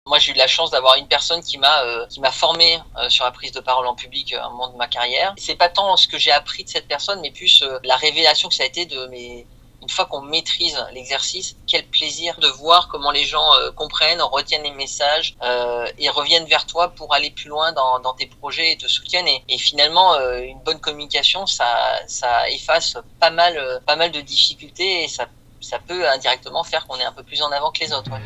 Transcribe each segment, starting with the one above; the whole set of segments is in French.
Moi, j'ai eu la chance d'avoir une personne qui m'a formé sur la prise de parole en public à un moment de ma carrière. C'est pas tant ce que j'ai appris de cette personne, mais plus la révélation que ça a été une fois qu'on maîtrise l'exercice, quel plaisir de voir comment les gens comprennent, retiennent les messages et reviennent vers toi pour aller plus loin dans tes projets et te soutiennent. Et finalement, une bonne communication, ça efface pas mal de difficultés et ça peut indirectement faire qu'on est un peu plus en avant que les autres. Ouais.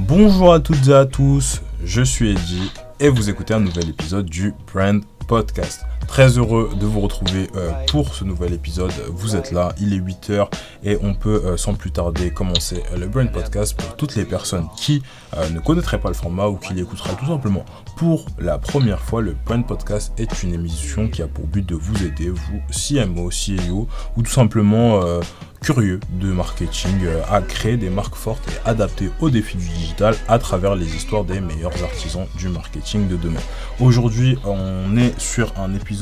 Bonjour à toutes et à tous, je suis Eddy et vous écoutez un nouvel épisode du Brand Podcast. Très heureux de vous retrouver pour ce nouvel épisode. Vous êtes là, il est 8h et on peut sans plus tarder commencer le Brand Podcast pour toutes les personnes qui ne connaîtraient pas le format ou qui l'écouteraient tout simplement pour la première fois. Le Brand Podcast est une émission qui a pour but de vous aider, vous, CMO, CEO ou tout simplement curieux de marketing, à créer des marques fortes et adaptées aux défis du digital à travers les histoires des meilleurs artisans du marketing de demain. Aujourd'hui, on est sur un épisode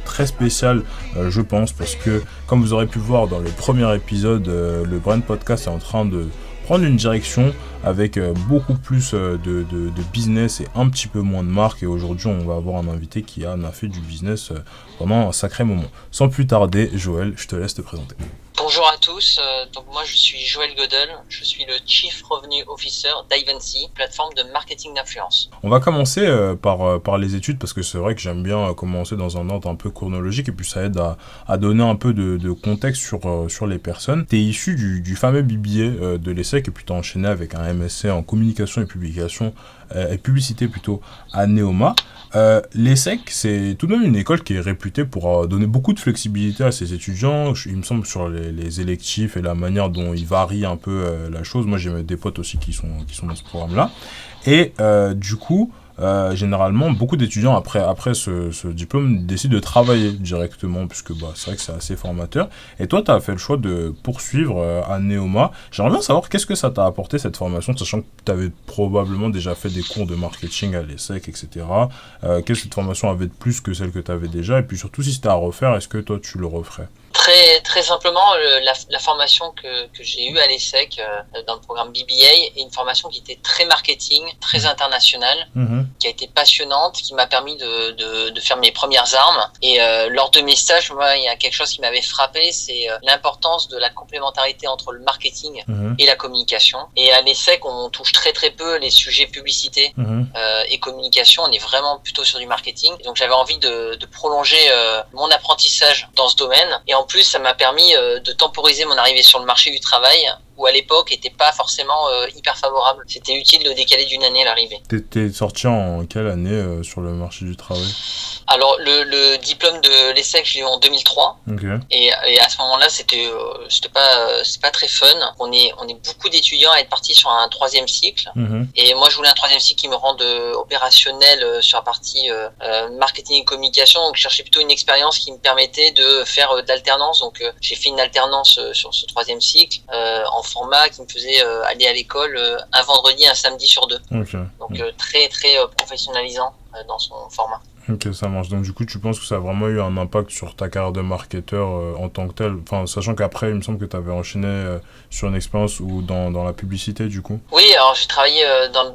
très spécial, je pense, parce que comme vous aurez pu voir dans le premier épisode, le Brand Podcast est en train de prendre une direction avec beaucoup plus de business et un petit peu moins de marque. Et aujourd'hui, on va avoir un invité qui en a fait du business pendant un sacré moment. Sans plus tarder, Joël, je te laisse te présenter. Bonjour à tous, donc moi je suis Joël Godel, je suis le Chief Revenue Officer d'Ivancy, plateforme de marketing d'influence. On va commencer par les études parce que c'est vrai que j'aime bien commencer dans un ordre un peu chronologique et puis ça aide à donner un peu de contexte sur les personnes. Tu es issu du fameux BBA de l'ESSEC et puis tu as enchaîné avec un MSc en communication et publication et publicité plutôt à Neoma. L'ESSEC, c'est tout de même une école qui est réputée pour donner beaucoup de flexibilité à ses étudiants. Il me semble sur les électifs et la manière dont ils varient un peu la chose. Moi, j'ai des potes aussi qui sont dans ce programme-là. Et du coup, généralement, beaucoup d'étudiants, après ce diplôme, décident de travailler directement, puisque c'est vrai que c'est assez formateur. Et toi, tu as fait le choix de poursuivre à Neoma. J'aimerais bien savoir qu'est-ce que ça t'a apporté, cette formation, sachant que tu avais probablement déjà fait des cours de marketing à l'ESSEC, etc. Qu'est-ce que cette formation avait de plus que celle que tu avais déjà? Et puis surtout, si c'était à refaire, est-ce que toi, tu le referais? Très simplement, la formation que j'ai eue à l'ESSEC dans le programme BBA est une formation qui était très marketing, très internationale, qui a été passionnante, qui m'a permis de faire mes premières armes. Et lors de mes stages, moi, il y a quelque chose qui m'avait frappé, c'est l'importance de la complémentarité entre le marketing et la communication. Et à l'ESSEC, on touche très peu les sujets publicité et communication. On est vraiment plutôt sur du marketing. Donc j'avais envie de prolonger mon apprentissage dans ce domaine. Et en plus, ça m'a permis de temporiser mon arrivée sur le marché du travail, où à l'époque n'était pas forcément hyper favorable. C'était utile de décaler d'une année l'arrivée. T'es sorti en quelle année sur le marché du travail? Alors le diplôme de l'ESSEC, je l'ai eu en 2003. Okay. Et à ce moment-là, c'était pas très fun. On est beaucoup d'étudiants à être partis sur un troisième cycle. Et moi, je voulais un troisième cycle qui me rende opérationnel sur la partie marketing et communication. Donc, je cherchais plutôt une expérience qui me permettait de faire d'alternance. Donc, j'ai fait une alternance sur ce troisième cycle en format qui me faisait aller à l'école un vendredi, un samedi sur deux. Okay. Donc, très professionnalisant dans son format. Ok, ça marche. Donc du coup, tu penses que ça a vraiment eu un impact sur ta carrière de marketeur en tant que tel, enfin, sachant qu'après, il me semble que tu avais enchaîné sur une expérience ou dans la publicité, du coup? Oui, alors j'ai travaillé dans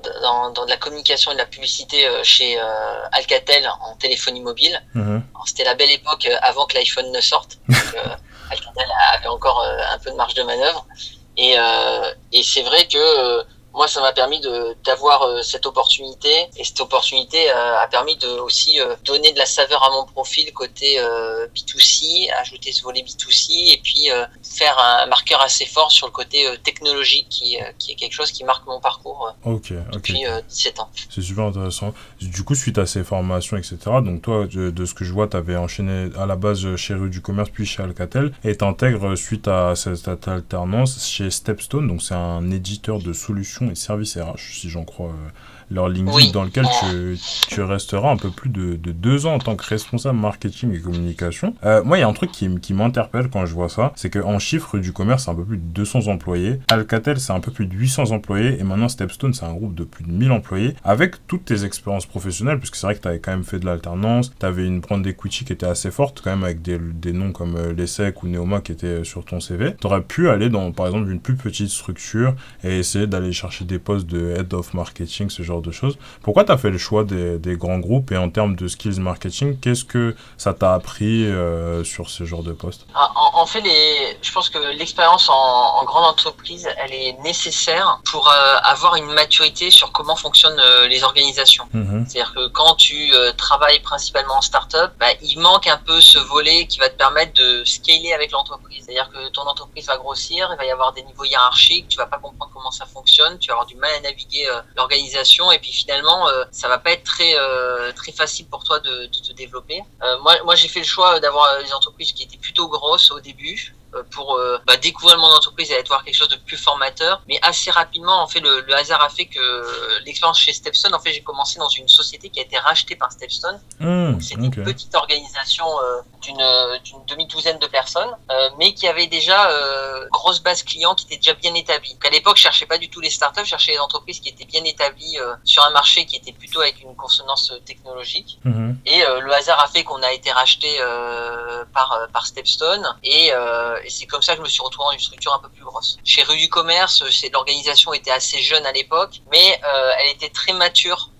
de la communication et de la publicité chez Alcatel en téléphonie mobile. Alors, c'était la belle époque avant que l'iPhone ne sorte. Donc, Alcatel avait encore un peu de marge de manœuvre. Et c'est vrai que moi, ça m'a permis d'avoir cette opportunité. Et cette opportunité a permis de aussi donner de la saveur à mon profil côté B2C, ajouter ce volet B2C et puis faire un marqueur assez fort sur le côté technologique qui est quelque chose qui marque mon parcours depuis 17 ans. C'est super intéressant. Du coup, suite à ces formations, etc., donc toi, de ce que je vois, tu avais enchaîné à la base chez Rue du Commerce puis chez Alcatel et tu intègres suite à cette alternance chez Stepstone. Donc c'est un éditeur de solutions et services RH, si j'en crois leur LinkedIn, dans lequel tu resteras un peu plus de 2 ans en tant que responsable marketing et communication. Moi, il y a un truc qui m'interpelle quand je vois ça, c'est qu'en chiffres du commerce, c'est un peu plus de 200 employés. Alcatel, c'est un peu plus de 800 employés. Et maintenant, Stepstone, c'est un groupe de plus de 1000 employés. Avec toutes tes expériences professionnelles, puisque c'est vrai que tu avais quand même fait de l'alternance, tu avais une brand equity qui était assez forte, quand même, avec des noms comme l'ESSEC ou Neoma qui étaient sur ton CV. Tu aurais pu aller dans, par exemple, une plus petite structure et essayer d'aller chercher des postes de head of marketing, ce genre de choses. Pourquoi tu as fait le choix des grands groupes, et en termes de skills marketing, qu'est-ce que ça t'a appris sur ce genre de postes? En fait, je pense que l'expérience en grande entreprise, elle est nécessaire pour avoir une maturité sur comment fonctionnent les organisations. C'est-à-dire que quand tu travailles principalement en start-up, il manque un peu ce volet qui va te permettre de scaler avec l'entreprise. C'est-à-dire que ton entreprise va grossir, il va y avoir des niveaux hiérarchiques, tu vas pas comprendre comment ça fonctionne, tu vas avoir du mal à naviguer l'organisation, et puis finalement, ça va pas être très facile pour toi de te développer. Moi, j'ai fait le choix d'avoir des entreprises qui étaient plutôt grosses au début, pour découvrir le monde d'entreprise et aller voir quelque chose de plus formateur. Mais assez rapidement, en fait, le hasard a fait que l'expérience chez Stepstone, en fait, j'ai commencé dans une société qui a été rachetée par Stepstone. C'était une petite organisation d'une demi-douzaine de personnes, mais qui avait déjà grosse base client qui était déjà bien établie. Donc à l'époque, je cherchais pas du tout les startups, je cherchais les entreprises qui étaient bien établies sur un marché qui était plutôt avec une consonance technologique. Et le hasard a fait qu'on a été racheté par Stepstone, et c'est comme ça que je me suis retrouvé dans une structure un peu plus grosse. Chez Rue du Commerce, l'organisation était assez jeune à l'époque, mais elle était très mature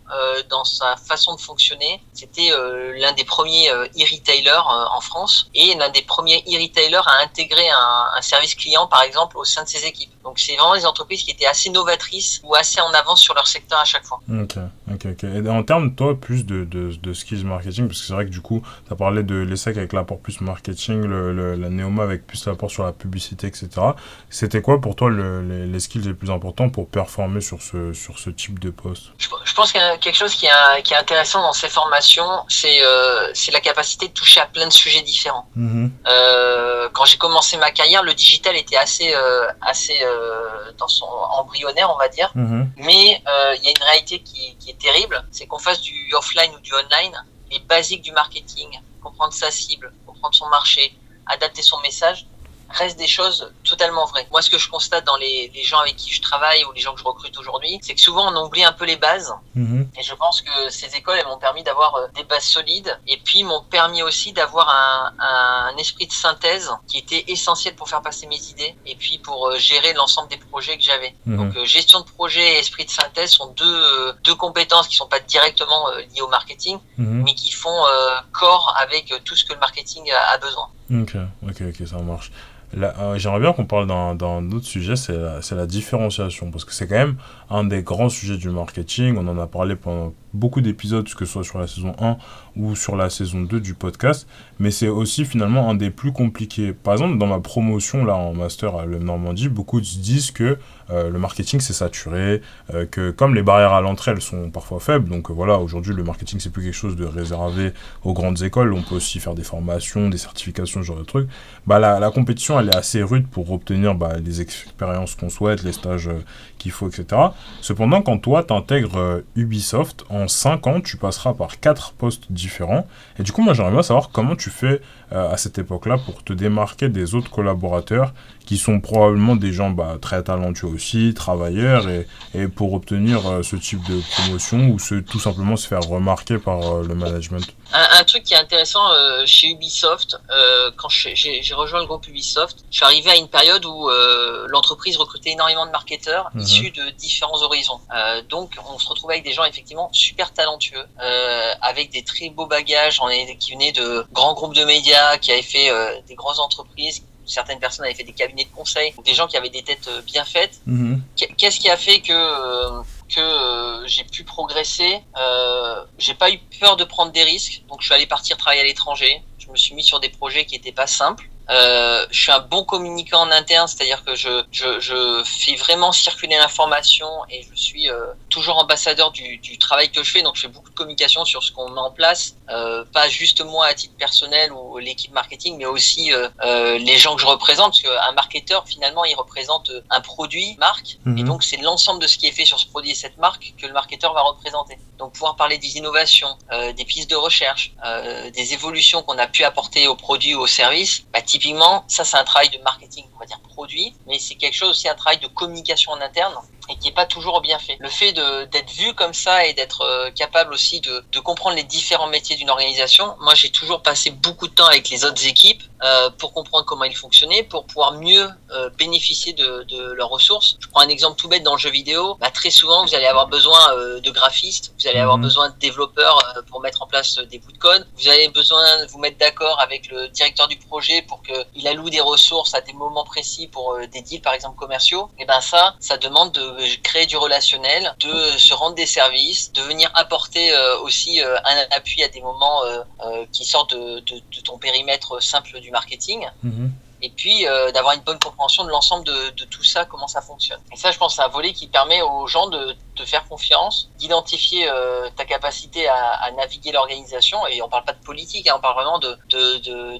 dans sa façon de fonctionner. C'était l'un des premiers e-retailers en France, et l'un des premiers e-retailers à intégrer un service client, par exemple, au sein de ses équipes. Donc c'est vraiment des entreprises qui étaient assez novatrices ou assez en avance sur leur secteur à chaque fois. Ok. Et en termes, toi, plus de skills marketing, parce que c'est vrai que du coup, tu as parlé de l'ESSEC avec l'apport plus marketing, la Neoma avec plus l'apport sur la publicité, etc. C'était quoi pour toi les skills les plus importants pour performer sur ce type de poste? Je pense qu'il y a quelque chose qui est intéressant dans ces formations, c'est la capacité de toucher à plein de sujets différents. Quand j'ai commencé ma carrière, le digital était assez dans son embryonnaire, on va dire. Mais il y a une réalité qui est terrible, c'est qu'on fasse du offline ou du online, les basiques du marketing, comprendre sa cible, comprendre son marché, adapter son message, restent des choses totalement vraies. Moi, ce que je constate dans les gens avec qui je travaille ou les gens que je recrute aujourd'hui, c'est que souvent on oublie un peu les bases. Et je pense que ces écoles, elles m'ont permis d'avoir des bases solides, et puis m'ont permis aussi d'avoir un esprit de synthèse qui était essentiel pour faire passer mes idées, et puis pour gérer l'ensemble des projets que j'avais. Donc gestion de projet et esprit de synthèse sont deux compétences qui sont pas directement liées au marketing, mais qui font corps avec tout ce que le marketing a besoin. Ok, ça marche. J'aimerais bien qu'on parle d'un autre sujet, c'est la différenciation, parce que c'est quand même un des grands sujets du marketing. On en a parlé pendant beaucoup d'épisodes, que ce soit sur la saison 1 ou sur la saison 2 du podcast, mais c'est aussi finalement un des plus compliqués. Par exemple, dans ma promotion là en master à l'EM Normandie, beaucoup se disent que le marketing c'est saturé, que comme les barrières à l'entrée elles sont parfois faibles, donc voilà, aujourd'hui le marketing c'est plus quelque chose de réservé aux grandes écoles, on peut aussi faire des formations, des certifications, ce genre de trucs. La compétition elle est assez rude pour obtenir les expériences qu'on souhaite, les stages qu'il faut, etc. Cependant, quand toi t'intègres Ubisoft, en 5 ans, tu passeras par 4 postes différents. Et du coup, moi, j'aimerais bien savoir comment tu fais à cette époque-là pour te démarquer des autres collaborateurs qui sont probablement des gens très talentueux aussi, travailleurs, et pour obtenir ce type de promotion ou tout simplement se faire remarquer par le management. Un truc qui est intéressant chez Ubisoft, quand j'ai rejoint le groupe Ubisoft, je suis arrivé à une période où l'entreprise recrutait énormément de marketeurs issus de différents horizons. Donc on se retrouvait avec des gens effectivement super talentueux, avec des très beaux bagages, qui venaient de grands groupes de médias, qui avaient fait des grosses entreprises. Certaines personnes avaient fait des cabinets de conseil, des gens qui avaient des têtes bien faites. Qu'est-ce qui a fait que j'ai pu progresser? J'ai pas eu peur de prendre des risques, donc je suis allé partir travailler à l'étranger. Je me suis mis sur des projets qui étaient pas simples, Je suis un bon communicant en interne, c'est-à-dire que je fais vraiment circuler l'information et je suis toujours ambassadeur du travail que je fais. Donc je fais beaucoup de communication sur ce qu'on met en place, pas juste moi à titre personnel ou l'équipe marketing, mais aussi les gens que je représente, parce qu'un marketeur finalement il représente un produit, marque, et donc c'est l'ensemble de ce qui est fait sur ce produit et cette marque que le marketeur va représenter. Donc pouvoir parler des innovations, des pistes de recherche, des évolutions qu'on a pu apporter au produit ou au service, typiquement ça c'est un travail de marketing, on va dire produit, mais c'est quelque chose aussi, un travail de communication en interne et qui est pas toujours bien fait. Le fait d'être vu comme ça et d'être capable aussi de comprendre les différents métiers d'une organisation, moi j'ai toujours passé beaucoup de temps avec les autres équipes pour comprendre comment ils fonctionnaient, pour pouvoir mieux bénéficier de leurs ressources. Je prends un exemple tout bête dans le jeu vidéo. Très souvent, vous allez avoir besoin de graphistes, vous allez avoir besoin de développeurs pour mettre en place des bouts de code. Vous avez besoin de vous mettre d'accord avec le directeur du projet pour qu'il alloue des ressources à des moments précis pour des deals, par exemple, commerciaux. Et ça demande de créer du relationnel, de se rendre des services, de venir apporter aussi un appui à des moments qui sortent de ton périmètre simple du marketing. Et puis d'avoir une bonne compréhension de l'ensemble de tout ça, comment ça fonctionne. Et ça, je pense, c'est un volet qui permet aux gens de te faire confiance, d'identifier ta capacité à naviguer l'organisation. Et on parle pas de politique, on parle vraiment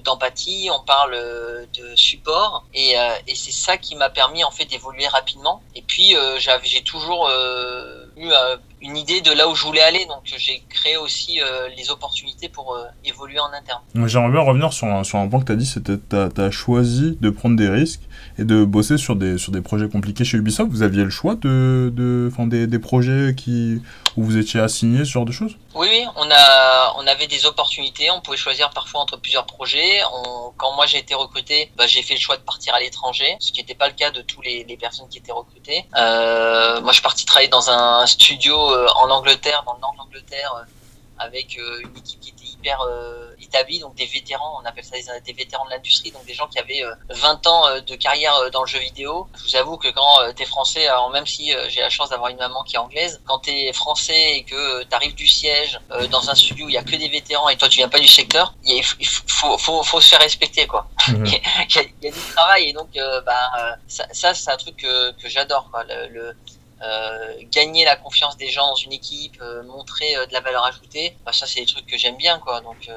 d'empathie, on parle de support. Et c'est ça qui m'a permis en fait d'évoluer rapidement. Et puis j'ai toujours eu une idée de là où je voulais aller, donc j'ai créé aussi les opportunités pour évoluer en interne. J'aimerais bien revenir sur un point que tu as dit, c'était t'as choisi de prendre des risques et de bosser sur des projets compliqués chez Ubisoft. Vous aviez le choix des projets où vous étiez assigné, ce genre de choses? Oui, on avait des opportunités, on pouvait choisir parfois entre plusieurs projets. Quand moi j'ai été recruté, j'ai fait le choix de partir à l'étranger, ce qui n'était pas le cas de tous les personnes qui étaient recrutées. Moi je suis parti travailler dans un studio en Angleterre, dans le nord de l'Angleterre, avec une équipe qui était hyper établie, donc des vétérans, on appelle ça des vétérans de l'industrie, donc des gens qui avaient 20 ans de carrière dans le jeu vidéo. Je vous avoue que quand t'es français, alors même si j'ai la chance d'avoir une maman qui est anglaise, quand t'es français et que t'arrives du siège dans un studio où il y a que des vétérans et toi tu viens pas du secteur, il faut se faire respecter, quoi. Il y a du travail et donc ça c'est un truc que j'adore, quoi. Gagner la confiance des gens dans une équipe, montrer de la valeur ajoutée, ça c'est des trucs que j'aime bien, quoi. Donc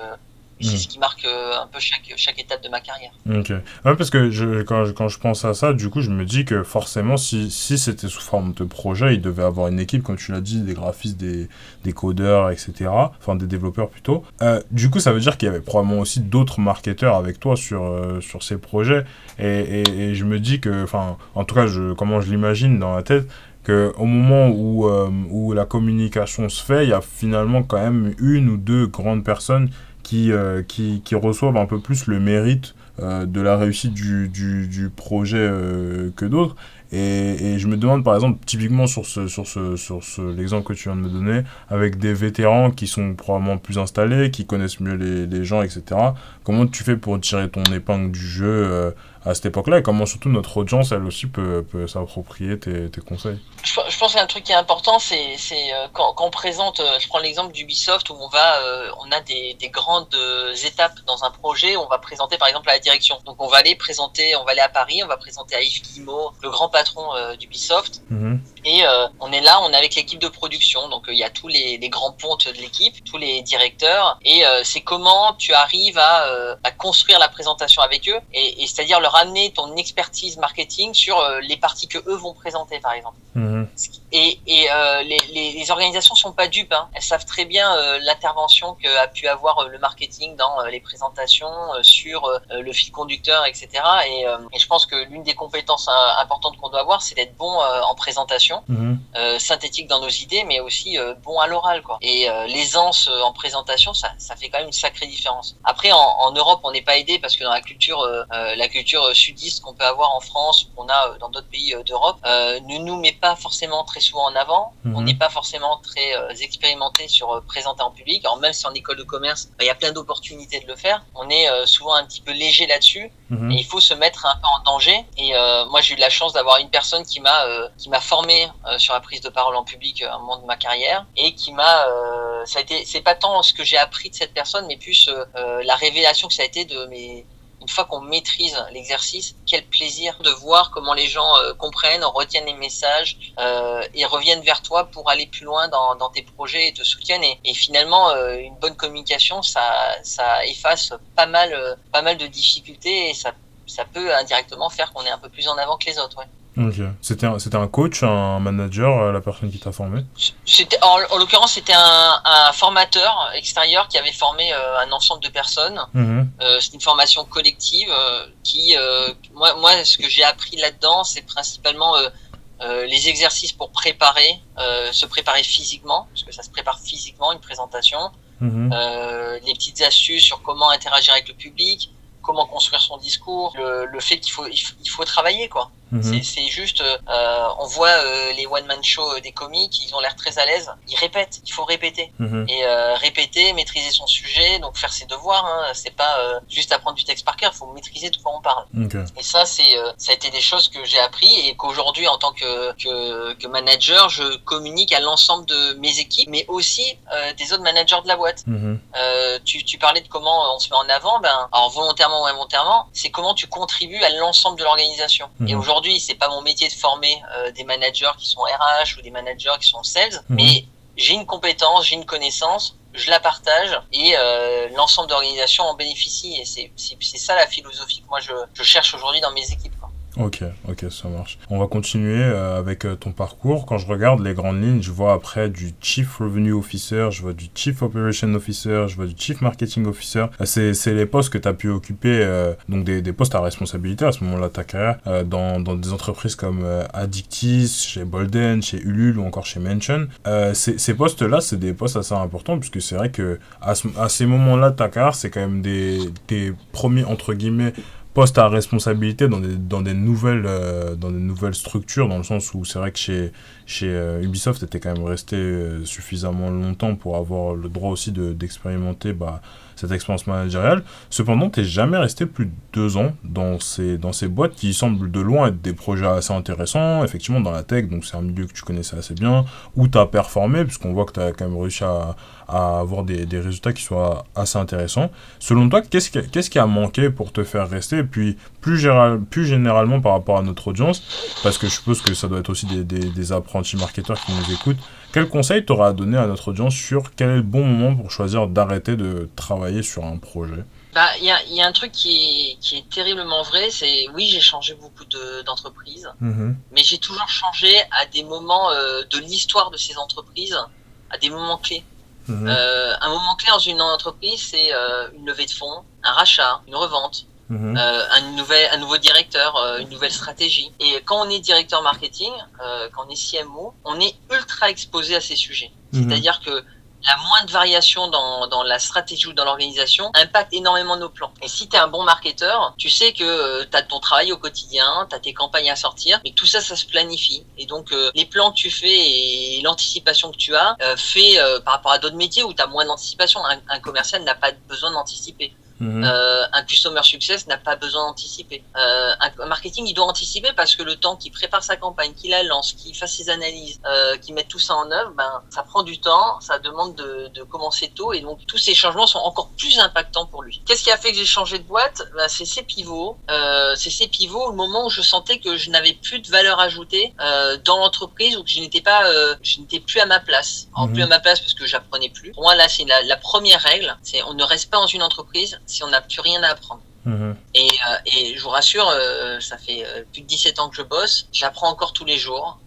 c'est ce qui marque un peu chaque étape de ma carrière. Ok. Ouais, parce que quand je pense à ça, du coup, je me dis que forcément, si c'était sous forme de projet, il devait avoir une équipe, comme tu l'as dit, des graphistes, des codeurs, etc. Enfin, des développeurs plutôt. Du coup, ça veut dire qu'il y avait probablement aussi d'autres marketeurs avec toi sur ces projets. Et je me dis que, enfin, en tout cas, comment je l'imagine dans la tête, qu'au moment où la communication se fait, il y a finalement quand même une ou deux grandes personnes qui reçoivent un peu plus le mérite de la réussite du projet que d'autres. Et je me demande, par exemple, typiquement sur l'exemple que tu viens de me donner, avec des vétérans qui sont probablement plus installés, qui connaissent mieux les gens, etc. Comment tu fais pour tirer ton épingle du jeu à cette époque-là, et comment surtout notre audience, elle aussi, peut s'approprier tes conseils? Je pense qu'un truc qui est important, c'est quand on présente, je prends l'exemple d'Ubisoft où on a des grandes étapes dans un projet, on va présenter par exemple à la direction. Donc on va aller à Paris, on va présenter à Yves Guillemot, le grand patron d'Ubisoft. Et on est là, on est avec l'équipe de production, donc il y a tous les grands pontes de l'équipe, tous les directeurs, et c'est comment tu arrives à construire la présentation avec eux, et c'est-à-dire leur amener ton expertise marketing sur les parties que eux vont présenter, par exemple. Et les organisations sont pas dupes, hein. Elles savent très bien l'intervention qu'a pu avoir le marketing dans les présentations, sur le fil conducteur, etc. Et je pense que l'une des compétences importantes qu'on doit avoir, c'est d'être bon en présentation, synthétique dans nos idées, mais aussi bon à l'oral, quoi. Et l'aisance en présentation, ça fait quand même une sacrée différence. Après, en Europe, on n'est pas aidé parce que dans la culture sudiste qu'on peut avoir en France, qu'on a dans d'autres pays d'Europe, ne nous met pas forcément très souvent en avant. On n'est pas forcément très expérimenté sur présenter en public. Alors même si en école de commerce, il y a plein d'opportunités de le faire, on est souvent un petit peu léger là-dessus. Et il faut se mettre un peu en danger. Et moi, j'ai eu de la chance d'avoir une personne qui m'a formé sur la prise de parole en public à un moment de ma carrière, et qui c'est pas tant ce que j'ai appris de cette personne, mais plus la révélation que ça a été une fois qu'on maîtrise l'exercice, quel plaisir de voir comment les gens comprennent, retiennent les messages et reviennent vers toi pour aller plus loin dans tes projets et te soutiennent. Et finalement, une bonne communication, ça efface pas mal de difficultés et ça peut indirectement faire qu'on est un peu plus en avant que les autres. Ouais. Ok. C'était un coach, un manager, la personne qui t'a formé? En l'occurrence, c'était un formateur extérieur qui avait formé un ensemble de personnes. C'est une formation collective moi, ce que j'ai appris là-dedans, c'est principalement les exercices pour se préparer physiquement, parce que ça se prépare physiquement, une présentation. Les petites astuces sur comment interagir avec le public, comment construire son discours, le fait qu'il faut travailler, quoi. C'est juste, on voit les one-man shows des comiques, ils ont l'air très à l'aise, ils répètent, il faut répéter. Et répéter, maîtriser son sujet, donc faire ses devoirs, c'est pas juste apprendre du texte par cœur, il faut maîtriser de quoi on parle. Et ça, ça a été des choses que j'ai appris et qu'aujourd'hui, en tant que manager, je communique à l'ensemble de mes équipes, mais aussi des autres managers de la boîte. Tu parlais de comment on se met en avant, alors volontairement ou involontairement, c'est comment tu contribues à l'ensemble de l'organisation. Et aujourd'hui, c'est pas mon métier de former des managers qui sont RH ou des managers qui sont sales, mais j'ai une compétence, j'ai une connaissance, je la partage et l'ensemble de l'organisation en bénéficie. Et c'est ça la philosophie que moi je cherche aujourd'hui dans mes équipes, quoi. Ok, ça marche. On va continuer avec ton parcours. Quand je regarde les grandes lignes, je vois après du Chief Revenue Officer, je vois du Chief Operation Officer, je vois du Chief Marketing Officer. C'est les postes que tu as pu occuper, donc des postes à responsabilité à ce moment-là de ta carrière, dans des entreprises comme Addictis, chez Bolden, chez Ulule ou encore chez Mention. Ces postes-là, c'est des postes assez importants puisque c'est vrai que à ces moments-là de ta carrière, c'est quand même des premiers, entre guillemets, poste à responsabilité dans des nouvelles structures, dans le sens où c'est vrai que chez Ubisoft, t'étais quand même resté suffisamment longtemps pour avoir le droit aussi d'expérimenter cette expérience managériale. Cependant, t'es jamais resté plus de 2 ans dans ces boîtes qui semblent de loin être des projets assez intéressants, effectivement dans la tech, donc c'est un milieu que tu connaissais assez bien, où t'as performé, puisqu'on voit que t'as quand même réussi à avoir des résultats qui soient assez intéressants. Selon toi, qu'est-ce qui a manqué pour te faire rester? Et puis, plus généralement par rapport à notre audience, parce que je suppose que ça doit être aussi des apprentis marketeurs qui nous écoutent, quel conseil t'auras à donner à notre audience sur quel est le bon moment pour choisir d'arrêter de travailler sur un projet? Il y a un truc qui est terriblement vrai, c'est oui, j'ai changé beaucoup d'entreprises, mais j'ai toujours changé à des moments de l'histoire de ces entreprises, à des moments clés. Un moment clé dans une entreprise, c'est une levée de fonds, un rachat, une revente, un nouveau directeur, une nouvelle stratégie. Et quand on est directeur marketing, quand on est CMO, on est ultra exposé à ces sujets. C'est-à-dire que la moindre variation dans la stratégie ou dans l'organisation impacte énormément nos plans. Et si tu es un bon marketeur, tu sais que tu as ton travail au quotidien, tu as tes campagnes à sortir, mais tout ça se planifie. Et donc, les plans que tu fais et l'anticipation que tu as fait par rapport à d'autres métiers où tu as moins d'anticipation. Un commercial n'a pas besoin d'anticiper. Un customer success n'a pas besoin d'anticiper. Un marketing, il doit anticiper parce que le temps qu'il prépare sa campagne, qu'il la lance, qu'il fasse ses analyses, qu'il mette tout ça en œuvre, ça prend du temps, ça demande de commencer tôt et donc tous ces changements sont encore plus impactants pour lui. Qu'est-ce qui a fait que j'ai changé de boîte? C'est ces pivots. Le moment où je sentais que je n'avais plus de valeur ajoutée dans l'entreprise ou que je n'étais plus à ma place. Plus à ma place parce que j'apprenais plus. Pour moi, là, c'est la première règle, c'est on ne reste pas dans une entreprise si on n'a plus rien à apprendre. Et je vous rassure, ça fait plus de 17 ans que je bosse, j'apprends encore tous les jours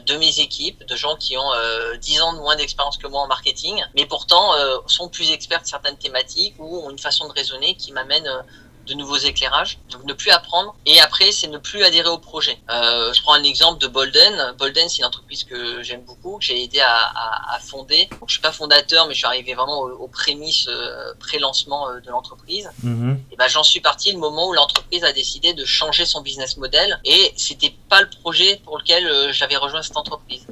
de mes équipes, de gens qui ont 10 ans de moins d'expérience que moi en marketing, mais pourtant sont plus experts de certaines thématiques ou ont une façon de raisonner qui m'amène de nouveaux éclairages. Donc ne plus apprendre. Et après, c'est ne plus adhérer au projet. Je prends un exemple de Bolden. Bolden, c'est une entreprise que j'aime beaucoup, que j'ai aidé à fonder. Donc, je suis pas fondateur, mais je suis arrivé vraiment aux prémices pré-lancement de l'entreprise. Et j'en suis parti le moment où l'entreprise a décidé de changer son business model. Et c'était pas le projet pour lequel j'avais rejoint cette entreprise.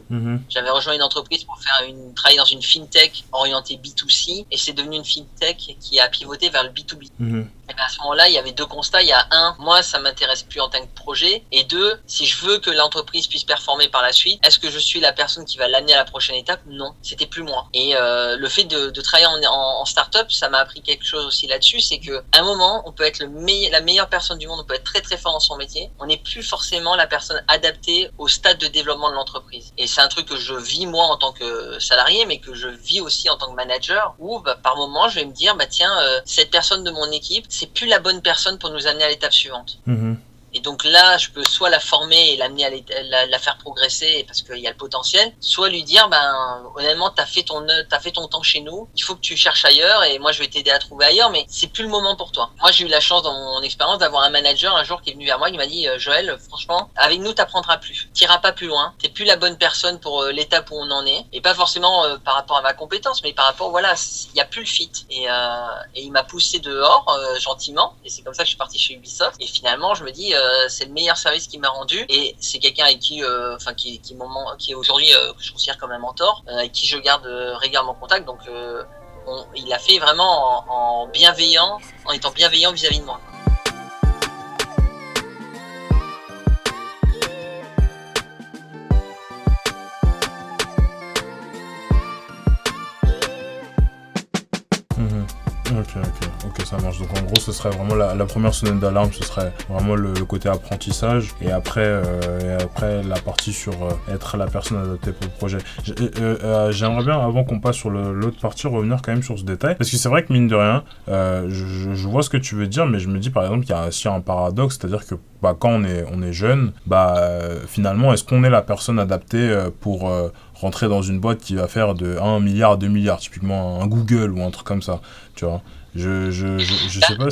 J'avais rejoint une entreprise pour travailler dans une fintech orientée B2C. Et c'est devenu une fintech qui a pivoté vers le B2B. Et bien à ce moment-là, il y avait 2 constats. Il y a un, moi, ça m'intéresse plus en tant que projet. Et 2, si je veux que l'entreprise puisse performer par la suite, est-ce que je suis la personne qui va l'amener à la prochaine étape? Non, c'était plus moi. Et le fait de travailler en start-up, ça m'a appris quelque chose aussi là-dessus, c'est que à un moment, on peut être la meilleure personne du monde, on peut être très très fort dans son métier. On n'est plus forcément la personne adaptée au stade de développement de l'entreprise. Et c'est un truc que je vis moi en tant que salarié, mais que je vis aussi en tant que manager, où par moment, je vais me dire, tiens, cette personne de mon équipe, c'est plus la bonne personne pour nous amener à l'étape suivante. Et donc là, je peux soit la former et l'amener à la faire progresser parce qu'il y a le potentiel, soit lui dire, honnêtement, t'as fait ton temps chez nous, il faut que tu cherches ailleurs et moi je vais t'aider à trouver ailleurs, mais c'est plus le moment pour toi. Moi, j'ai eu la chance dans mon expérience d'avoir un manager un jour qui est venu vers moi, qui m'a dit, Joël, franchement, avec nous, t'apprendras plus. T'iras pas plus loin. T'es plus la bonne personne pour l'étape où on en est. Et pas forcément par rapport à ma compétence, mais par rapport, voilà, il y a plus le fit. Et il m'a poussé dehors, gentiment. Et c'est comme ça que je suis parti chez Ubisoft. Et finalement, je me dis, c'est le meilleur service qu'il m'a rendu et c'est quelqu'un avec qui qui est aujourd'hui que je considère comme un mentor, avec qui je garde régulièrement contact. Donc il a fait vraiment en étant bienveillant vis-à-vis de moi. Ok, ça marche. Donc en gros, ce serait vraiment la première sonnette d'alarme, ce serait vraiment le côté apprentissage et après la partie sur être la personne adaptée pour le projet. J'aimerais bien, avant qu'on passe sur l'autre partie, revenir quand même sur ce détail, parce que c'est vrai que mine de rien, je vois ce que tu veux dire, mais je me dis par exemple qu'il y a aussi un paradoxe, c'est-à-dire que quand on est jeune, finalement, est-ce qu'on est la personne adaptée pour rentrer dans une boîte qui va faire de 1 milliard à 2 milliards, typiquement un Google ou un truc comme ça, tu vois. Je sais pas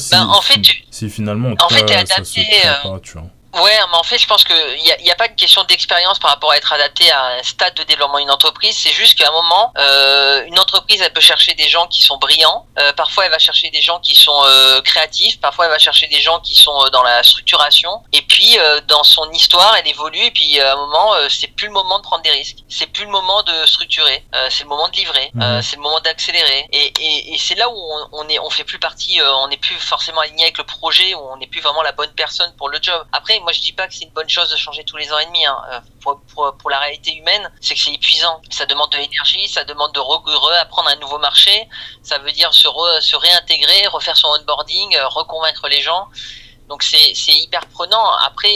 si finalement en tout cas, ça se crée pas, tu vois. Ouais, mais en fait, je pense que y a pas de question d'expérience par rapport à être adapté à un stade de développement d'une entreprise. C'est juste qu'à un moment, une entreprise, elle peut chercher des gens qui sont brillants. Parfois, elle va chercher des gens qui sont créatifs. Parfois, elle va chercher des gens qui sont dans la structuration. Et puis, dans son histoire, elle évolue. Et puis, à un moment, c'est plus le moment de prendre des risques. C'est plus le moment de structurer. C'est le moment de livrer. C'est le moment d'accélérer. Et c'est là où on fait plus partie. On n'est plus forcément aligné avec le projet. Où on n'est plus vraiment la bonne personne pour le job. Après, moi je dis pas que c'est une bonne chose de changer tous les ans et demi. Pour la réalité humaine, c'est que c'est épuisant. Ça demande de l'énergie, ça demande de réapprendre un nouveau marché. Ça veut dire se réintégrer, refaire son onboarding, reconvaincre les gens. Donc c'est hyper prenant. Après,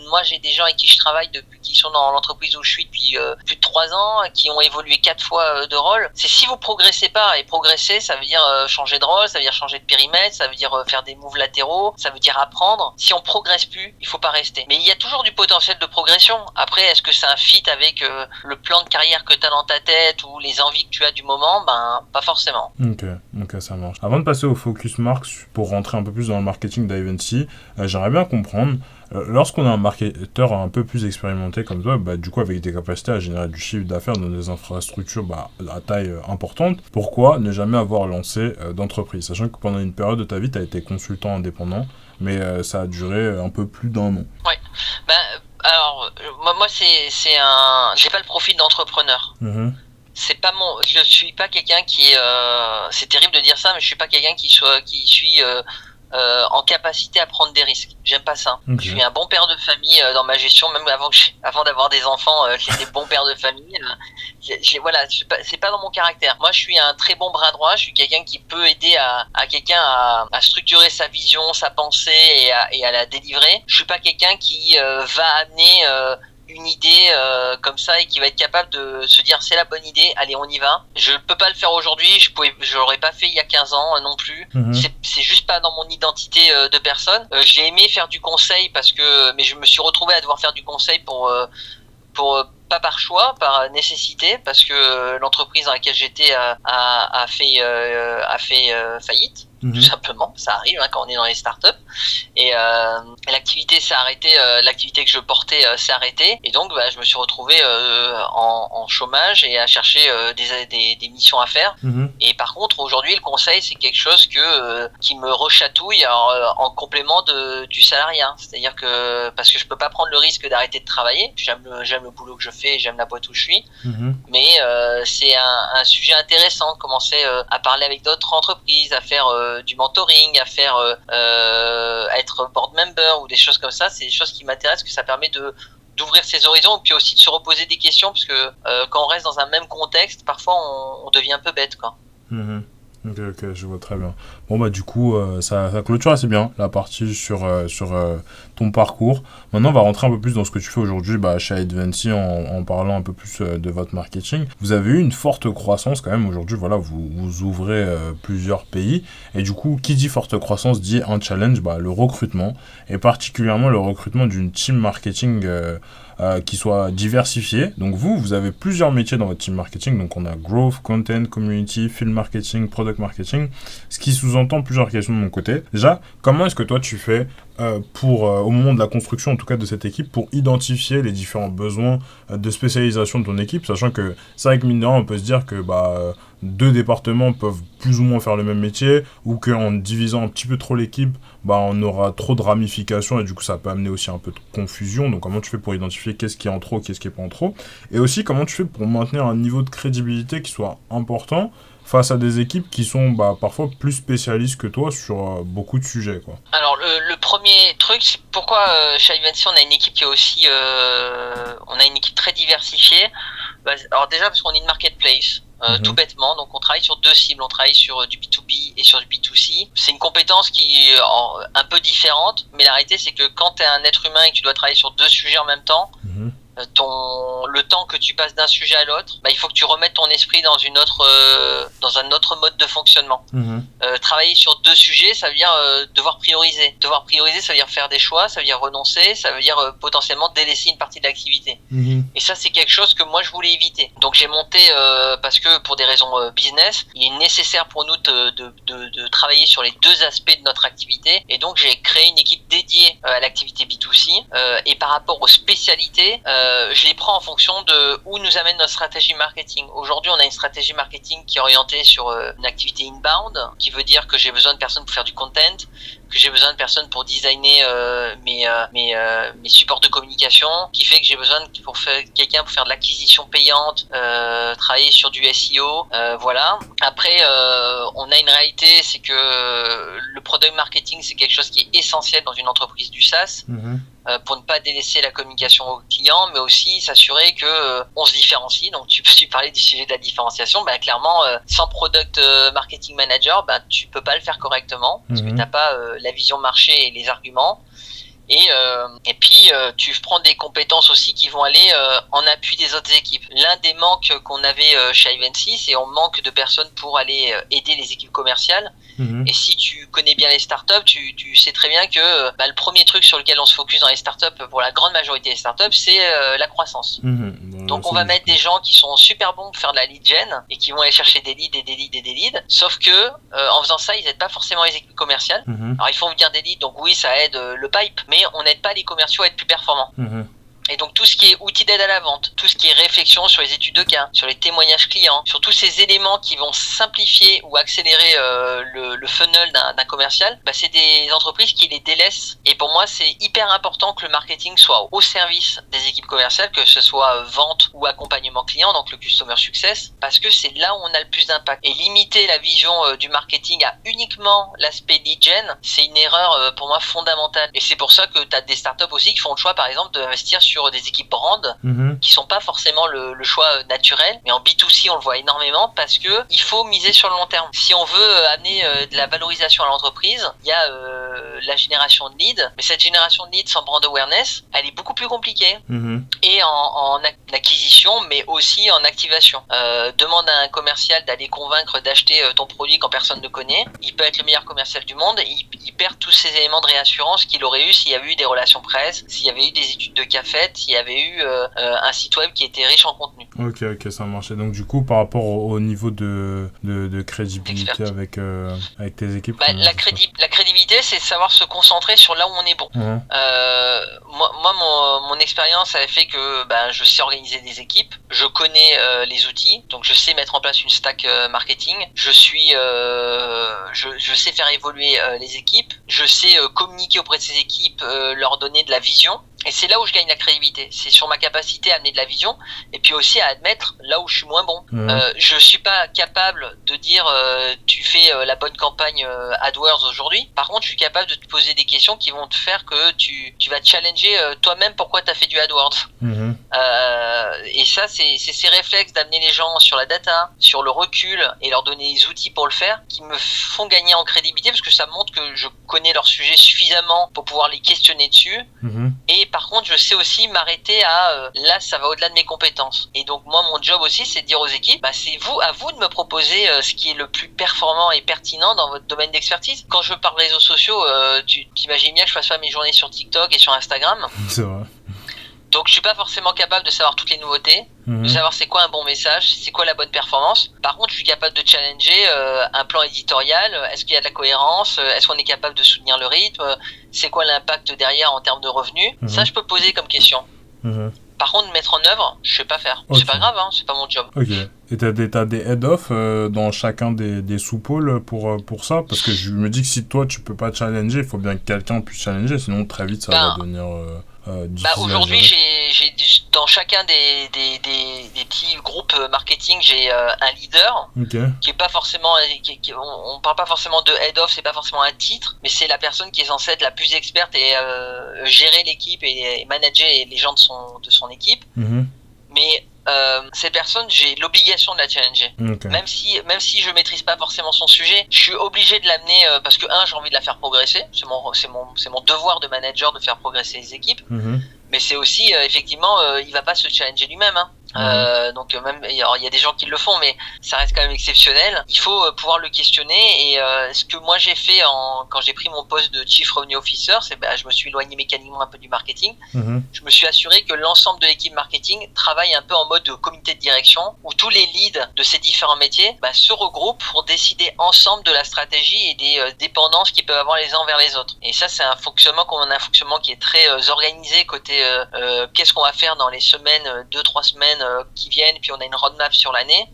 moi j'ai des gens avec qui je travaille qui sont dans l'entreprise où je suis depuis plus de 3 ans, qui ont évolué 4 fois de rôle. C'est si vous progressez pas, et progresser, ça veut dire changer de rôle, ça veut dire changer de périmètre, ça veut dire faire des moves latéraux, ça veut dire apprendre. Si on progresse plus, il faut pas rester. Mais il y a toujours du potentiel de progression. Après, est-ce que c'est un fit avec le plan de carrière que tu as dans ta tête ou les envies que tu as du moment? Pas forcément. Ok, ça marche. Avant de passer au focus marks, pour rentrer un peu plus dans le marketing d'Ivancy, j'aimerais bien comprendre, lorsqu'on a un marketeur un peu plus expérimenté comme toi, du coup avec des capacités à générer du chiffre d'affaires dans des infrastructures à taille importante, pourquoi ne jamais avoir lancé d'entreprise, sachant que pendant une période de ta vie, tu as été consultant indépendant, mais ça a duré un peu plus d'1 an. Oui, alors moi j'ai pas le profil d'entrepreneur. Je suis pas quelqu'un qui c'est terrible de dire ça, mais je suis pas quelqu'un qui suis en capacité à prendre des risques. J'aime pas ça. Okay. Je suis un bon père de famille dans ma gestion, même avant d'avoir des enfants, j'étais bon père de famille. Voilà, c'est pas dans mon caractère. Moi, je suis un très bon bras droit. Je suis quelqu'un qui peut aider à quelqu'un à structurer sa vision, sa pensée et à la délivrer. Je suis pas quelqu'un qui va amener une idée comme ça et qui va être capable de se dire c'est la bonne idée, allez on y va. Je peux pas le faire aujourd'hui, je l'aurais pas fait il y a 15 ans non plus. C'est juste pas dans mon identité de personne. J'ai aimé faire du conseil mais je me suis retrouvé à devoir faire du conseil pour pas par choix, par nécessité, parce que l'entreprise dans laquelle j'étais a fait faillite. Tout simplement, ça arrive quand on est dans les startups. Et l'activité s'est arrêtée, l'activité que je portais s'est arrêtée. Et donc, je me suis retrouvé en chômage et à chercher des missions à faire. Et par contre, aujourd'hui, le conseil, c'est quelque chose qui me rechatouille en complément du salariat. C'est-à-dire que parce que je peux pas prendre le risque d'arrêter de travailler. J'aime le boulot que je fais, j'aime la boîte où je suis. Mais c'est un sujet intéressant de commencer à parler avec d'autres entreprises, à faire du mentoring, à faire à être board member ou des choses comme ça. C'est des choses qui m'intéressent, que ça permet d'ouvrir ses horizons et puis aussi de se reposer des questions, parce que quand on reste dans un même contexte, parfois on devient un peu bête, quoi. Ok, je vois très bien. Bon, bah, du coup, ça clôture assez bien la partie sur ton parcours. Maintenant, on va rentrer un peu plus dans ce que tu fais aujourd'hui chez Advancy en parlant un peu plus de votre marketing. Vous avez eu une forte croissance quand même aujourd'hui. Voilà, vous ouvrez plusieurs pays. Et du coup, qui dit forte croissance dit un challenge, le recrutement. Et particulièrement le recrutement d'une team marketing qui soit diversifiée. Donc vous avez plusieurs métiers dans votre team marketing. Donc on a growth, content, community, field marketing, product marketing. Ce qui sous-entend plusieurs questions de mon côté. Déjà, comment est-ce que toi tu fais au moment de la construction en tout cas de cette équipe, pour identifier les différents besoins de spécialisation de ton équipe, sachant que c'est vrai que mine de rien, on peut se dire que deux départements peuvent plus ou moins faire le même métier, ou qu'en divisant un petit peu trop l'équipe, on aura trop de ramifications et du coup ça peut amener aussi un peu de confusion. Donc comment tu fais pour identifier qu'est-ce qui est en trop, qu'est-ce qui est pas en trop, et aussi comment tu fais pour maintenir un niveau de crédibilité qui soit important face à des équipes qui sont parfois plus spécialistes que toi sur beaucoup de sujets, quoi. Alors le premier truc, c'est pourquoi chez Advancy on a une équipe qui est aussi on a une équipe très diversifiée. Alors déjà parce qu'on est une marketplace. Tout bêtement, donc on travaille sur deux cibles, on travaille sur du B2B et sur du B2C. C'est une compétence qui est un peu différente, mais la réalité c'est que quand tu es un être humain et que tu dois travailler sur deux sujets en même temps, le temps que tu passes d'un sujet à l'autre, il faut que tu remettes ton esprit dans dans un autre mode de fonctionnement. Travailler sur deux sujets, ça veut dire devoir prioriser. Devoir prioriser, ça veut dire faire des choix, ça veut dire renoncer, ça veut dire potentiellement délaisser une partie de l'activité. Et ça, c'est quelque chose que moi je voulais éviter. Donc j'ai monté parce que pour des raisons business, il est nécessaire pour nous de travailler sur les deux aspects de notre activité. Et donc j'ai créé une équipe dédiée à l'activité B2C. Et par rapport aux spécialités, je les prends en fonction de où nous amène notre stratégie marketing. Aujourd'hui, on a une stratégie marketing qui est orientée sur une activité inbound, qui veut dire que j'ai besoin de personnes pour faire du content, que j'ai besoin de personnes pour designer mes supports de communication, qui fait que j'ai besoin de quelqu'un pour faire de l'acquisition payante, travailler sur du SEO, voilà. Après, on a une réalité, c'est que le product marketing, c'est quelque chose qui est essentiel dans une entreprise du SaaS. Pour ne pas délaisser la communication aux clients, mais aussi s'assurer que on se différencie. Donc tu parlais du sujet de la différenciation, clairement sans product marketing manager, tu peux pas le faire correctement parce que t'as pas la vision marché et les arguments. Et puis tu prends des compétences aussi qui vont aller en appui des autres équipes. L'un des manques qu'on avait chez Advancy, c'est on manque de personnes pour aller aider les équipes commerciales. Et si tu connais bien les startups, tu sais très bien que le premier truc sur lequel on se focus dans les startups, pour la grande majorité des startups, c'est la croissance. Donc on va mettre des gens qui sont super bons pour faire de la lead gen et qui vont aller chercher des leads et des leads et des leads. Sauf que en faisant ça, ils n'aident pas forcément les équipes commerciales. Alors ils font venir des leads, donc oui, ça aide le pipe, mais on n'aide pas les commerciaux à être plus performants. Et donc tout ce qui est outils d'aide à la vente, tout ce qui est réflexion sur les études de cas, sur les témoignages clients, sur tous ces éléments qui vont simplifier ou accélérer le funnel d'un commercial, c'est des entreprises qui les délaissent. Et pour moi, c'est hyper important que le marketing soit au service des équipes commerciales, que ce soit vente ou accompagnement client, donc le customer success, parce que c'est là où on a le plus d'impact. Et limiter la vision du marketing à uniquement l'aspect lead gen, c'est une erreur pour moi fondamentale. Et c'est pour ça que tu as des startups aussi qui font le choix, par exemple, d'investir sur des équipes brand qui sont pas forcément le choix naturel, mais en B2C on le voit énormément parce que il faut miser sur le long terme. Si on veut amener de la valorisation à l'entreprise, il y a la génération de leads, mais cette génération de leads sans brand awareness, elle est beaucoup plus compliquée et en acquisition, mais aussi en activation. Demande à un commercial d'aller convaincre d'acheter ton produit quand personne ne connaît, il peut être le meilleur commercial du monde, il perd tous ces éléments de réassurance qu'il aurait eu s'il y avait eu des relations presse, s'il y avait eu des études de cas faites, s'il y avait eu un site web qui était riche en contenu. Ok, ça marche. Et donc du coup, par rapport au niveau de crédibilité avec tes équipes, la crédibilité, c'est de savoir se concentrer sur là où on est bon. Moi, mon expérience avait fait que je sais organiser des équipes, je connais les outils, donc je sais mettre en place une stack marketing, je sais faire évoluer les équipes, je sais communiquer auprès de ces équipes, leur donner de la vision. Et c'est là où je gagne la crédibilité. C'est sur ma capacité à amener de la vision et puis aussi à admettre là où je suis moins bon. Je suis pas capable de dire tu fais la bonne campagne AdWords aujourd'hui. Par contre, je suis capable de te poser des questions qui vont te faire que tu vas te challenger toi-même pourquoi tu as fait du AdWords. Et ça, c'est ces réflexes d'amener les gens sur la data, sur le recul et leur donner les outils pour le faire qui me font gagner en crédibilité parce que ça montre que je connais leur sujet suffisamment pour pouvoir les questionner dessus. Et par contre, je sais aussi m'arrêter à là, ça va au-delà de mes compétences. Et donc moi, mon job aussi, c'est de dire aux équipes, c'est à vous de me proposer ce qui est le plus performant et pertinent dans votre domaine d'expertise. Quand je parle réseaux sociaux, tu t'imagines bien que je fasse pas mes journées sur TikTok et sur Instagram. C'est vrai. Donc je suis pas forcément capable de savoir toutes les nouveautés, de savoir c'est quoi un bon message, c'est quoi la bonne performance. Par contre, je suis capable de challenger un plan éditorial, est-ce qu'il y a de la cohérence, est-ce qu'on est capable de soutenir le rythme, c'est quoi l'impact derrière en termes de revenus. Ça, je peux poser comme question. Par contre, mettre en œuvre, je sais pas faire. C'est pas grave, hein, c'est pas mon job. Ok. Et t'as des head-off dans chacun des sous-pôles pour ça? Parce que je me dis que si toi, tu peux pas challenger, il faut bien que quelqu'un puisse challenger, sinon très vite, ça va devenir difficile. Aujourd'hui, j'ai dans chacun des petits groupes marketing, j'ai un leader qui est pas forcément, on parle pas forcément de head-off, c'est pas forcément un titre, mais c'est la personne qui est censée être la plus experte et gérer l'équipe et manager les gens de son équipe. Mais cette personne, j'ai l'obligation de la challenger. Même si je maîtrise pas forcément son sujet, je suis obligé de l'amener parce que j'ai envie de la faire progresser. C'est mon devoir de manager de faire progresser les équipes. Mais c'est aussi effectivement, il va pas se challenger lui-même. Donc même il y a des gens qui le font, mais ça reste quand même exceptionnel. Il faut pouvoir le questionner. Et ce que moi j'ai fait quand j'ai pris mon poste de Chief Revenue Officer, c'est je me suis éloigné mécaniquement un peu du marketing. Je me suis assuré que l'ensemble de l'équipe marketing travaille un peu en mode comité de direction, où tous les leads de ces différents métiers se regroupent pour décider ensemble de la stratégie et des dépendances qu'ils peuvent avoir les uns vers les autres. Et ça, c'est un fonctionnement qui est très organisé côté qu'est-ce qu'on va faire dans les semaines, 2-3 semaines qui viennent, puis on a une roadmap sur l'année.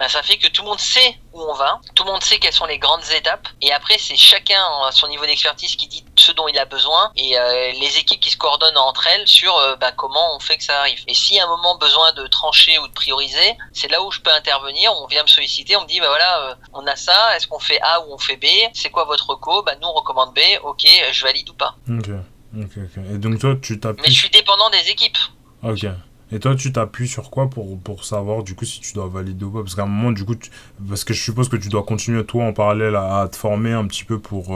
Ça fait que tout le monde sait où on va, tout le monde sait quelles sont les grandes étapes, et après c'est chacun à son niveau d'expertise qui dit ce dont il a besoin, et les équipes qui se coordonnent entre elles sur comment on fait que ça arrive. Et s'il y a un moment besoin de trancher ou de prioriser, c'est là où je peux intervenir. On vient me solliciter, on me dit voilà, on a ça, est-ce qu'on fait A ou on fait B, c'est quoi votre reco, nous on recommande B, ok, je valide ou pas. Ok. Et donc toi tu t'appuies... Mais je suis dépendant des équipes. Ok. Et toi, tu t'appuies sur quoi pour savoir du coup si tu dois valider ou pas? Parce qu'à un moment, du coup, parce que je suppose que tu dois continuer toi en parallèle à te former un petit peu pour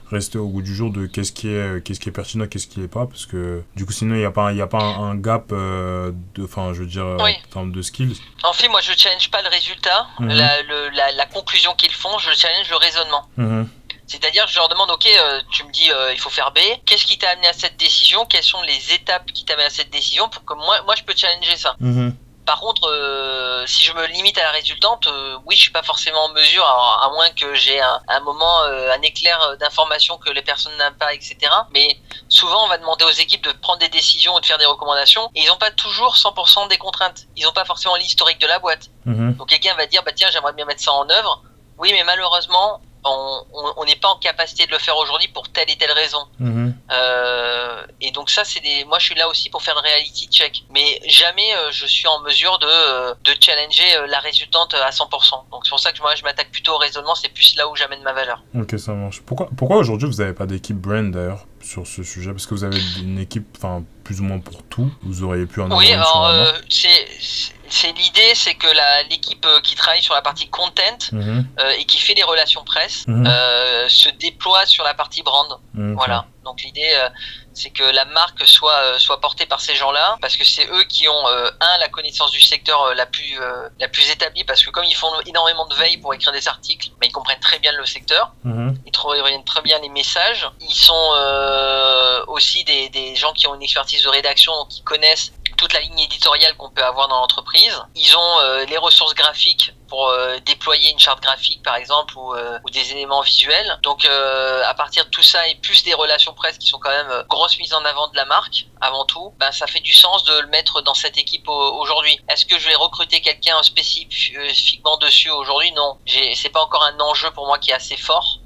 rester au goût du jour de qu'est-ce qui est pertinent, qu'est-ce qui est pas, parce que du coup sinon il y a pas un gap en termes de skills. En fait, moi je challenge pas le résultat, la conclusion qu'ils font, je challenge le raisonnement. C'est-à-dire, je leur demande, ok, tu me dis, il faut faire B. Qu'est-ce qui t'a amené à cette décision? Quelles sont les étapes qui t'amènent à cette décision pour que moi, je peux challenger ça. Par contre, si je me limite à la résultante, oui, je suis pas forcément en mesure, à moins que j'ai un moment, un éclair d'information que les personnes n'ont pas, etc. Mais souvent, on va demander aux équipes de prendre des décisions ou de faire des recommandations, et ils n'ont pas toujours 100% des contraintes. Ils n'ont pas forcément l'historique de la boîte. Donc quelqu'un va dire, tiens, j'aimerais bien mettre ça en œuvre. Oui, mais malheureusement, on n'est pas en capacité de le faire aujourd'hui pour telle et telle raison. Et donc ça, moi je suis là aussi pour faire le reality check. Mais jamais je suis en mesure de challenger la résultante à 100%. Donc c'est pour ça que moi je m'attaque plutôt au raisonnement, c'est plus là où j'amène ma valeur. Ok, ça marche. Pourquoi aujourd'hui vous n'avez pas d'équipe brand d'ailleurs sur ce sujet? Parce que vous avez une équipe plus ou moins pour tout. Vous auriez pu en avoir une sur la marque. L'idée, c'est que l'équipe qui travaille sur la partie content et qui fait les relations presse se déploie sur la partie brand. Voilà. Donc l'idée, c'est que la marque soit portée par ces gens-là, parce que c'est eux qui ont la connaissance du secteur la plus établie, parce que comme ils font énormément de veille pour écrire des articles, mais ils comprennent très bien le secteur, ils comprennent très bien les messages. Ils sont aussi des gens qui ont une expertise de rédaction, donc qui connaissent toute la ligne éditoriale qu'on peut avoir dans l'entreprise. Ils ont les ressources graphiques pour déployer une charte graphique par exemple ou des éléments visuels. Donc à partir de tout ça et plus des relations presse qui sont quand même grosse mise en avant de la marque avant tout, ça fait du sens de le mettre dans cette équipe aujourd'hui. Est-ce que je vais recruter quelqu'un spécifiquement dessus aujourd'hui? Non, c'est pas encore un enjeu pour moi qui est assez fort.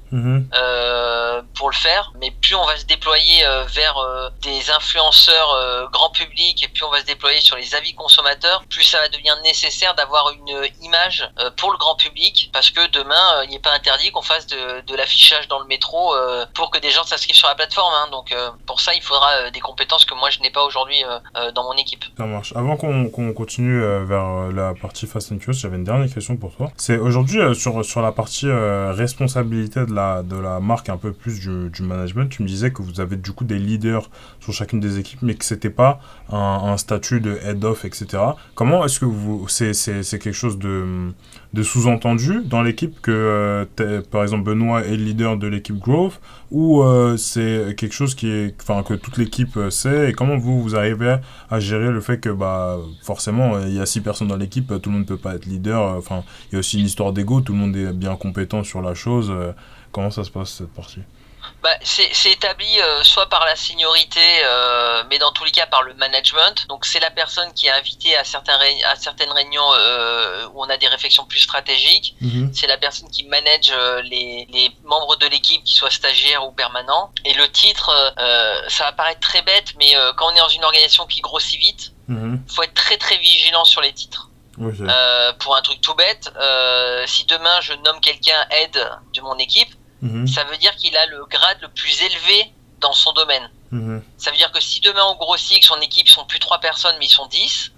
pour le faire, mais plus on va se déployer vers des influenceurs grand public et plus on va se déployer sur les avis consommateurs, plus ça va devenir nécessaire d'avoir une image pour le grand public, parce que demain il n'est pas interdit qu'on fasse de l'affichage dans le métro pour que des gens s'inscrivent sur la plateforme, hein. Donc pour ça il faudra des compétences que moi je n'ai pas aujourd'hui dans mon équipe. Ça marche. Avant qu'on continue vers la partie Fast and Curious, j'avais une dernière question pour toi. C'est aujourd'hui sur la partie responsabilité de la marque, un peu plus du management, tu me disais que vous avez du coup des leaders sur chacune des équipes, mais que c'était pas un statut de head-off, etc. Comment est-ce que c'est quelque chose de sous-entendu dans l'équipe que par exemple Benoît est le leader de l'équipe Growth, ou c'est quelque chose que toute l'équipe sait, et comment vous arrivez à gérer le fait que forcément il y a 6 personnes dans l'équipe, tout le monde ne peut pas être leader, il y a aussi une histoire d'ego, tout le monde est bien compétent sur la chose, comment ça se passe cette partie? C'est établi soit par la seniorité, mais dans tous les cas par le management. Donc c'est la personne qui est invitée à certaines réunions où on a des réflexions plus stratégiques. C'est la personne qui manage les membres de l'équipe, qu'ils soient stagiaires ou permanents. Et le titre, ça va paraître très bête, mais quand on est dans une organisation qui grossit vite, faut être très très vigilant sur les titres. Okay. Pour un truc tout bête, si demain je nomme quelqu'un aide de mon équipe, ça veut dire qu'il a le grade le plus élevé dans son domaine. Ça veut dire que si demain on grossit, que son équipe sont plus 3 personnes mais ils sont 10,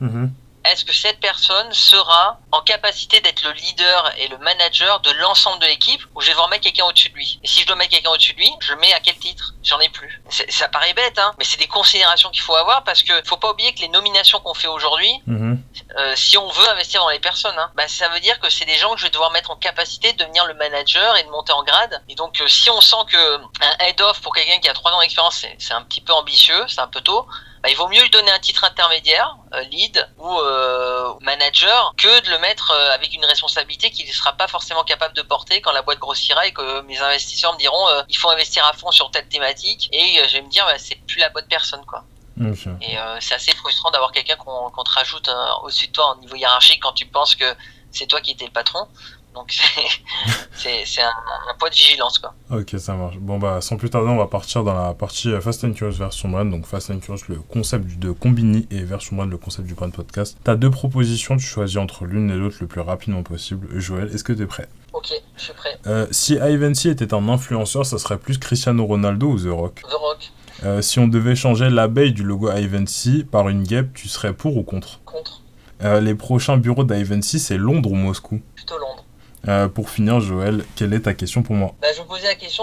est-ce que cette personne sera en capacité d'être le leader et le manager de l'ensemble de l'équipe, ou je vais devoir mettre quelqu'un au-dessus de lui? Et si je dois mettre quelqu'un au-dessus de lui, je mets à quel titre? J'en ai plus. Ça paraît bête, hein, mais c'est des considérations qu'il faut avoir, parce que faut pas oublier que les nominations qu'on fait aujourd'hui, si on veut investir dans les personnes, ça veut dire que c'est des gens que je vais devoir mettre en capacité de devenir le manager et de monter en grade. Et donc si on sent que un head-off pour quelqu'un qui a 3 ans d'expérience, c'est un petit peu ambitieux, c'est un peu tôt, il vaut mieux lui donner un titre intermédiaire, lead ou manager, que de le mettre avec une responsabilité qu'il ne sera pas forcément capable de porter quand la boîte grossira et que mes investisseurs me diront il faut investir à fond sur telle thématique, et je vais me dire c'est plus la bonne personne, quoi. Okay. Et c'est assez frustrant d'avoir quelqu'un qu'on te rajoute au-dessus de toi en niveau hiérarchique quand tu penses que c'est toi qui étais le patron. Donc c'est un point de vigilance, quoi. Ok, ça marche. Bon sans plus tarder, on va partir dans la partie Fast and Curious version brand. Donc Fast and Curious, le concept de Combini, et version brand, le concept du brand podcast. T'as 2 propositions, tu choisis entre l'une et l'autre le plus rapidement possible. Joël, est-ce que t'es prêt? Ok, je suis prêt. Si Ivancy était un influenceur, ça serait plus Cristiano Ronaldo ou The Rock? The Rock. Si on devait changer l'abeille du logo Ivancy par une guêpe, tu serais pour ou contre? Contre. Les prochains bureaux d'Ivancy, c'est Londres ou Moscou? Plutôt Londres. Pour finir, Joël, quelle est ta question pour moi? Je me posais la question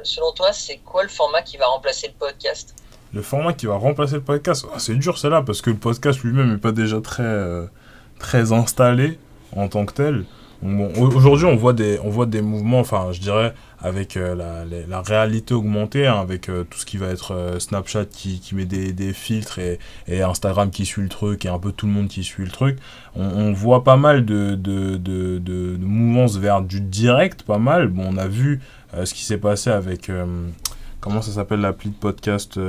selon toi, c'est quoi le format qui va remplacer le podcast? Le format qui va remplacer le podcast, c'est dur celle-là, parce que le podcast lui-même n'est pas déjà très installé en tant que tel. Bon, aujourd'hui, on voit des mouvements, je dirais, avec la réalité augmentée, avec tout ce qui va être Snapchat qui met des filtres, et Instagram qui suit le truc, et un peu tout le monde qui suit le truc. On voit pas mal de mouvances vers du direct, pas mal. Bon, on a vu ce qui s'est passé avec... comment ça s'appelle l'appli de podcast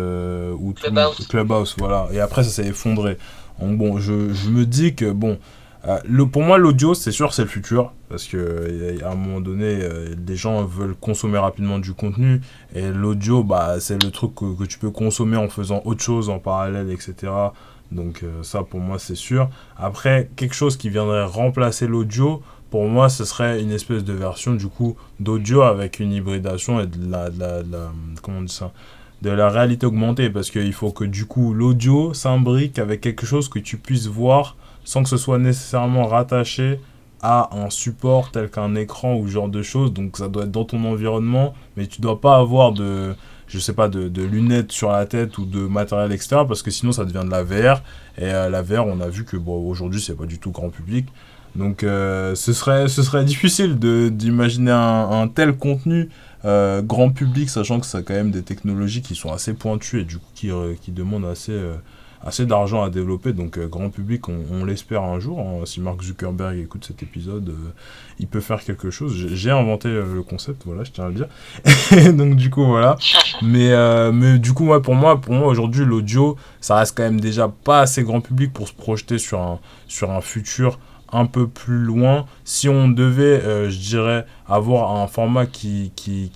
Clubhouse, voilà. Et après, ça s'est effondré. Donc, bon, je me dis que, pour moi, l'audio, c'est sûr, c'est le futur, parce que à un moment donné, des gens veulent consommer rapidement du contenu, et l'audio, c'est le truc que tu peux consommer en faisant autre chose en parallèle, etc. Donc ça, pour moi, c'est sûr. Après, quelque chose qui viendrait remplacer l'audio, pour moi, ce serait une espèce de version, du coup, d'audio avec une hybridation et comment on dit ça, de la réalité augmentée, parce qu'il faut que, du coup, l'audio s'imbrique avec quelque chose que tu puisses voir sans que ce soit nécessairement rattaché à un support tel qu'un écran ou ce genre de choses. Donc ça doit être dans ton environnement, mais tu dois pas avoir de lunettes sur la tête ou de matériel extérieur, parce que sinon ça devient de la VR, et la VR, on a vu que aujourd'hui c'est pas du tout grand public. Donc ce serait difficile d'imaginer un tel contenu grand public, sachant que ça a quand même des technologies qui sont assez pointues et du coup qui demandent assez d'argent à développer. Donc grand public, on l'espère un jour, hein. Si Mark Zuckerberg écoute cet épisode, il peut faire quelque chose. J'ai inventé le concept, voilà, je tiens à le dire. Donc du coup voilà, mais du coup pour moi aujourd'hui, l'audio, ça reste quand même déjà pas assez grand public pour se projeter sur un futur un peu plus loin. Si on devait, je dirais, avoir un format qui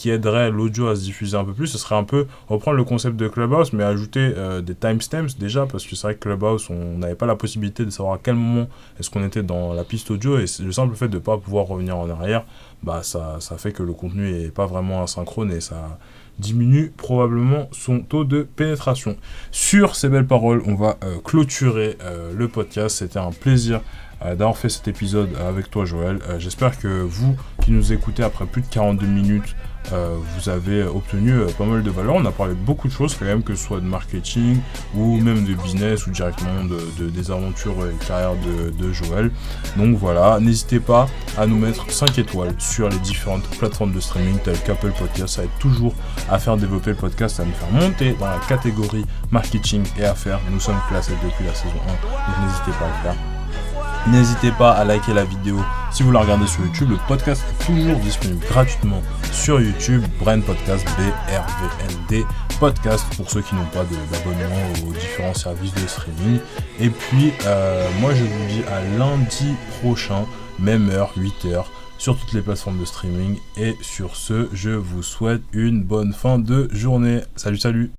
aiderait l'audio à se diffuser un peu plus, ce serait un peu reprendre le concept de Clubhouse, mais ajouter des timestamps déjà, parce que c'est vrai que Clubhouse, on n'avait pas la possibilité de savoir à quel moment est-ce qu'on était dans la piste audio, et le simple fait de ne pas pouvoir revenir en arrière, bah ça fait que le contenu n'est pas vraiment asynchrone et ça diminue probablement son taux de pénétration. Sur ces belles paroles, on va clôturer le podcast. C'était un plaisir d'avoir fait cet épisode avec toi, Joël. J'espère que vous qui nous écoutez après plus de 42 minutes, vous avez obtenu pas mal de valeur. On a parlé de beaucoup de choses quand même, que ce soit de marketing ou même de business ou directement des aventures et carrière de Joël. Donc voilà, n'hésitez pas à nous mettre 5 étoiles sur les différentes plateformes de streaming telles qu'Apple Podcast. Ça aide toujours à faire développer le podcast, à nous faire monter dans la catégorie marketing et affaires. Nous sommes classés depuis la saison 1, donc n'hésitez pas à le faire. N'hésitez pas à liker la vidéo si vous la regardez sur YouTube. Le podcast est toujours disponible gratuitement sur YouTube. Brand Podcast, BRVND Podcast, pour ceux qui n'ont pas d'abonnement aux différents services de streaming. Et puis, moi je vous dis à lundi prochain, même heure, 8h, sur toutes les plateformes de streaming. Et sur ce, je vous souhaite une bonne fin de journée. Salut, salut!